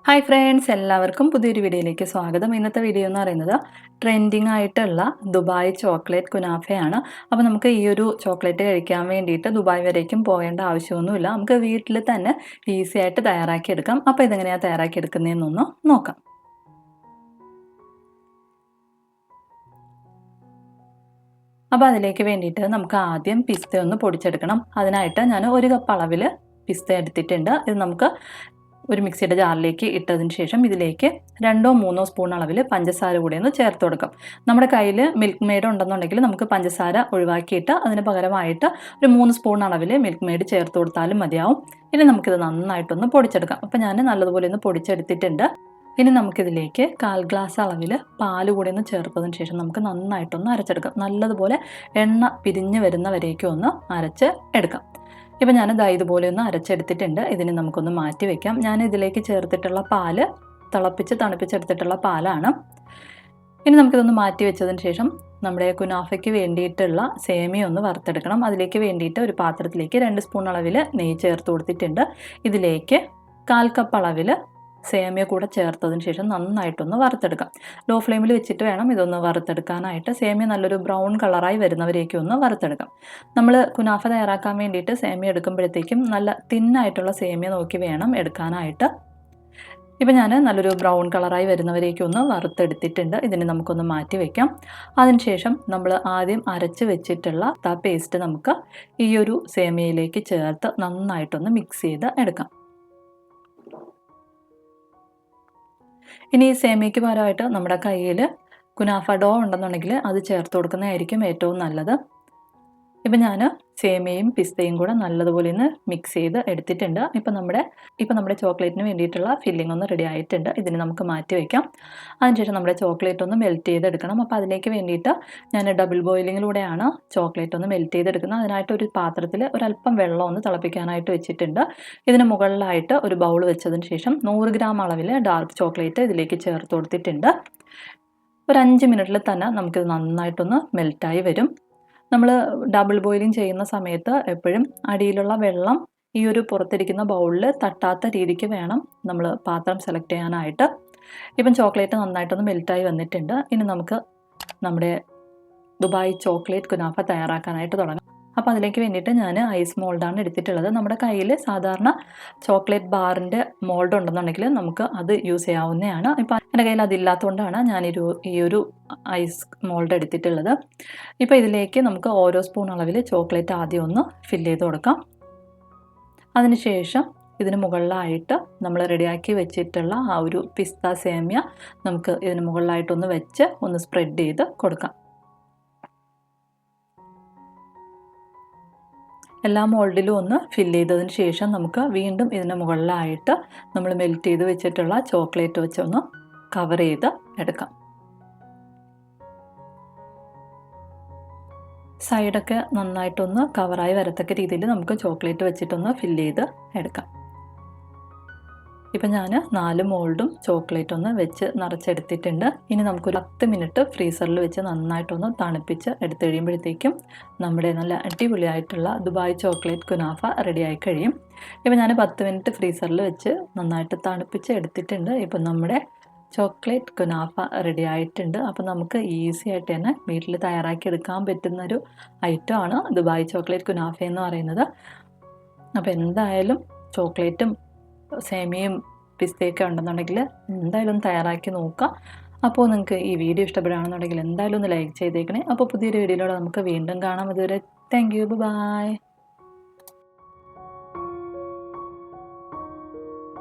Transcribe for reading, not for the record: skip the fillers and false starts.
Hi friends, എല്ലാവർക്കും പുതിയൊരു വീഡിയോയിലേക്ക് സ്വാഗതം. ഇന്നത്തെ വീഡിയോ എന്ന് പറയുന്നത് ട്രെൻഡിങ് ആയിട്ടുള്ള ദുബായ് ചോക്ലേറ്റ് കുനാഫയാണ്. അപ്പോൾ നമുക്ക് ഈ ഒരു ചോക്ലേറ്റ് കഴിക്കാൻ വേണ്ടിയിട്ട് ദുബായ് വരേക്കും പോകേണ്ട ആവശ്യമൊന്നുമില്ല. നമുക്ക് വീട്ടിൽ തന്നെ ഈസി ആയിട്ട് തയ്യാറാക്കിയെടുക്കാം. അപ്പോൾ ഇതെങ്ങനെയാണ് തയ്യാറാക്കിയെടുക്കുന്നതെന്നൊന്ന് നോക്കാം. അപ്പോൾ അതിലേക്ക് വേണ്ടിയിട്ട് നമുക്ക് ആദ്യം പിസ്ത ഒന്ന് പൊടിച്ചെടുക്കണം. അതിനായിട്ട് ഞാൻ 1 കപ്പ് അളവിൽ പിസ്ത എടുത്തിട്ടുണ്ട്. ഇത് നമുക്ക് ഒരു മിക്സിയുടെ ജാറിലേക്ക് ഇട്ടതിന് ശേഷം ഇതിലേക്ക് 2-3 സ്പൂൺ അളവിൽ പഞ്ചസാര കൂടി ഒന്ന് ചേർത്ത് കൊടുക്കാം. നമ്മുടെ കയ്യിൽ മിൽക്ക് മെയ്ഡ് ഉണ്ടെന്നുണ്ടെങ്കിൽ നമുക്ക് പഞ്ചസാര ഒഴിവാക്കിയിട്ട് അതിന് പകരമായിട്ട് ഒരു 3 സ്പൂൺ അളവിൽ മിൽക്ക് മെയ്ഡ് ചേർത്ത് കൊടുത്താലും മതിയാവും. ഇനി നമുക്കിത് നന്നായിട്ടൊന്ന് പൊടിച്ചെടുക്കാം. അപ്പോൾ ഞാൻ നല്ലതുപോലെ ഒന്ന് പൊടിച്ചെടുത്തിട്ടുണ്ട്. ഇനി നമുക്കിതിലേക്ക് 1/4 ഗ്ലാസ് അളവിൽ പാൽ കൂടി ഒന്ന് ചേർത്തതിന് ശേഷം നമുക്ക് നന്നായിട്ടൊന്ന് അരച്ചെടുക്കാം. നല്ലതുപോലെ എണ്ണ പിരിഞ്ഞ് വരുന്നവരേക്കും ഒന്ന് അരച്ച് എടുക്കാം. ഇപ്പം ഞാൻ ഇതുപോലെ ഒന്ന് അരച്ചെടുത്തിട്ടുണ്ട്. ഇതിന് നമുക്കൊന്ന് മാറ്റി വയ്ക്കാം. ഞാൻ ഇതിലേക്ക് ചേർത്തിട്ടുള്ള പാല് തിളപ്പിച്ച് തണുപ്പിച്ചെടുത്തിട്ടുള്ള പാലാണ്. ഇനി നമുക്കിതൊന്ന് മാറ്റി വെച്ചതിന് ശേഷം നമ്മുടെ കുനാഫയ്ക്ക് വേണ്ടിയിട്ടുള്ള സേമിയ ഒന്ന് വറുത്തെടുക്കണം. അതിലേക്ക് വേണ്ടിയിട്ട് ഒരു പാത്രത്തിലേക്ക് 2 സ്പൂൺ അളവിൽ നെയ്യ് ചേർത്ത് കൊടുത്തിട്ടുണ്ട്. ഇതിലേക്ക് 1/4 കപ്പ് അളവിൽ സേമിയ കൂടെ ചേർത്തതിന് ശേഷം നന്നായിട്ടൊന്ന് വറുത്തെടുക്കാം. ലോ ഫ്ലെയിമിൽ വെച്ചിട്ട് വേണം ഇതൊന്ന് വറുത്തെടുക്കാനായിട്ട്. സേമിയ നല്ലൊരു ബ്രൗൺ കളറായി വരുന്നവരേക്കും ഒന്ന് വറുത്തെടുക്കാം. നമ്മൾ കുനാഫ തയ്യാറാക്കാൻ വേണ്ടിയിട്ട് സേമിയ എടുക്കുമ്പോഴത്തേക്കും നല്ല തിന്നായിട്ടുള്ള സേമിയ നോക്കി വേണം എടുക്കാനായിട്ട്. ഇപ്പം ഞാൻ നല്ലൊരു ബ്രൗൺ കളറായി വരുന്നവരേക്കും ഒന്ന് വറുത്തെടുത്തിട്ടുണ്ട്. ഇതിന് നമുക്കൊന്ന് മാറ്റി വയ്ക്കാം. അതിനുശേഷം നമ്മൾ ആദ്യം അരച്ച് വെച്ചിട്ടുള്ള പേസ്റ്റ് നമുക്ക് ഈ ഒരു സേമിയയിലേക്ക് ചേർത്ത് നന്നായിട്ടൊന്ന് മിക്സ് ചെയ്ത് എടുക്കാം. ഇനി ഈ സേമിയയ്ക്ക് പകരമായിട്ട് നമ്മുടെ കയ്യിൽ കുനാഫ ഡോ ഉണ്ടെന്നുണ്ടെങ്കിൽ അത് ചേർത്ത് കൊടുക്കുന്നതായിരിക്കും ഏറ്റവും നല്ലത്. ഇപ്പം ഞാൻ സേമിയയും പിസ്തയും കൂടെ നല്ലതുപോലെ ഒന്ന് മിക്സ് ചെയ്ത് എടുത്തിട്ടുണ്ട്. ഇപ്പം നമ്മുടെ ചോക്ലേറ്റിന് വേണ്ടിയിട്ടുള്ള ഫില്ലിംഗ് ഒന്ന് റെഡി ആയിട്ടുണ്ട്. ഇതിന് നമുക്ക് മാറ്റി വയ്ക്കാം. അതിനുശേഷം നമ്മുടെ ചോക്ലേറ്റ് ഒന്ന് മെൽറ്റ് ചെയ്തെടുക്കണം. അപ്പോൾ അതിലേക്ക് വേണ്ടിയിട്ട് ഞാൻ ഡബിൾ ബോയിലിങ്ങിലൂടെയാണ് ചോക്ലേറ്റ് ഒന്ന് മെൽറ്റ് ചെയ്തെടുക്കുന്നത്. അതിനായിട്ട് ഒരു പാത്രത്തിൽ ഒരല്പം വെള്ളം ഒന്ന് തിളപ്പിക്കാനായിട്ട് വെച്ചിട്ടുണ്ട്. ഇതിന് മുകളിലായിട്ട് ഒരു ബൗൾ വെച്ചതിന് ശേഷം 100 ഗ്രാം അളവിൽ ഡാർക്ക് ചോക്ലേറ്റ് ഇതിലേക്ക് ചേർത്ത് കൊടുത്തിട്ടുണ്ട്. ഒരു 5 മിനിറ്റിൽ തന്നെ നമുക്കിത് നന്നായിട്ടൊന്ന് മെൽറ്റായി വരും. നമ്മൾ ഡബിൾ ബോയിലിംഗ് ചെയ്യുന്ന സമയത്ത് എപ്പോഴും അടിയിലുള്ള വെള്ളം ഈ ഒരു പുറത്തിരിക്കുന്ന ബൗളിൽ തട്ടാത്ത രീതിക്ക് വേണം നമ്മൾ പാത്രം സെലക്ട് ചെയ്യാനായിട്ട്. ഇപ്പം ചോക്ലേറ്റ് നന്നായിട്ടൊന്ന് മെൽറ്റായി വന്നിട്ടുണ്ട്. ഇനി നമുക്ക് നമ്മുടെ ദുബായ് ചോക്ലേറ്റ് കുനാഫ തയ്യാറാക്കാനായിട്ട് തുടങ്ങാം. അപ്പോൾ അതിലേക്ക് വേണ്ടിയിട്ട് ഞാൻ ഐസ് മോൾഡാണ് എടുത്തിട്ടുള്ളത്. നമ്മുടെ കയ്യിൽ സാധാരണ ചോക്ലേറ്റ് ബാറിൻ്റെ മോൾഡ് ഉണ്ടെന്നുണ്ടെങ്കിൽ നമുക്ക് അത് യൂസ് ചെയ്യാവുന്നതാണ്. ഇപ്പോൾ എൻ്റെ കയ്യിൽ അതില്ലാത്തതുകൊണ്ടാണ് ഞാൻ ഈ ഒരു ഐസ് മോൾഡ് എടുത്തിട്ടുള്ളത്. ഇപ്പോൾ ഇതിലേക്ക് നമുക്ക് ഓരോ സ്പൂൺ അളവിൽ ചോക്ലേറ്റ് ആദ്യം ഒന്ന് ഫില്ല് ചെയ്ത് കൊടുക്കാം. അതിനുശേഷം ഇതിന് മുകളിലായിട്ട് നമ്മൾ റെഡിയാക്കി വെച്ചിട്ടുള്ള ആ ഒരു പിസ്ത സേമിയ നമുക്ക് ഇതിന് മുകളിലായിട്ടൊന്ന് വെച്ച് ഒന്ന് സ്പ്രെഡ് ചെയ്ത് കൊടുക്കാം. എല്ലാ മോൾഡിലും ഒന്ന് ഫില്ല് ചെയ്തതിന് ശേഷം നമുക്ക് വീണ്ടും ഇതിന് മുകളിലായിട്ട് നമ്മൾ മെൽറ്റ് ചെയ്ത് വെച്ചിട്ടുള്ള ചോക്ലേറ്റ് വെച്ചൊന്ന് കവർ ചെയ്ത് എടുക്കാം. സൈഡൊക്കെ നന്നായിട്ടൊന്ന് കവറായി വരത്തക്ക രീതിയിൽ നമുക്ക് ചോക്ലേറ്റ് വെച്ചിട്ടൊന്ന് ഫില്ല് ചെയ്ത് എടുക്കാം. ഇപ്പം ഞാൻ 4 മോൾഡും ചോക്ലേറ്റ് ഒന്ന് വെച്ച് നിറച്ചെടുത്തിട്ടുണ്ട്. ഇനി നമുക്കൊരു 10 മിനിറ്റ് ഫ്രീസറിൽ വെച്ച് നന്നായിട്ടൊന്ന് തണുപ്പിച്ച് എടുത്ത് കഴിയുമ്പോഴത്തേക്കും നമ്മുടെ നല്ല അടിപൊളിയായിട്ടുള്ള ദുബായ് ചോക്ലേറ്റ് കുനാഫ റെഡിയായി കഴിയും. ഇപ്പം ഞാൻ 10 മിനിറ്റ് ഫ്രീസറിൽ വെച്ച് നന്നായിട്ട് തണുപ്പിച്ച് എടുത്തിട്ടുണ്ട്. ഇപ്പം നമ്മുടെ ചോക്ലേറ്റ് കുനാഫ റെഡി ആയിട്ടുണ്ട്. അപ്പോൾ നമുക്ക് ഈസി ആയിട്ട് തന്നെ വീട്ടിൽ തയ്യാറാക്കി എടുക്കാൻ പറ്റുന്നൊരു ഐറ്റമാണ് ദുബായ് ചോക്ലേറ്റ് കുനാഫ എന്ന് പറയുന്നത്. അപ്പോൾ എന്തായാലും ചോക്ലേറ്റും സേമിയയും പിസ്തയൊക്കെ ഉണ്ടെന്നുണ്ടെങ്കിൽ എന്തായാലും തയ്യാറാക്കി നോക്കുക. അപ്പോൾ നിങ്ങൾക്ക് ഈ വീഡിയോ ഇഷ്ടപ്പെടുകയാണെന്നുണ്ടെങ്കിൽ എന്തായാലും ഒന്ന് ലൈക്ക് ചെയ്തേക്കണേ. അപ്പോൾ പുതിയൊരു വീഡിയോയിലൂടെ നമുക്ക് വീണ്ടും കാണാം. അതുവരെ താങ്ക് യു, ബൈ.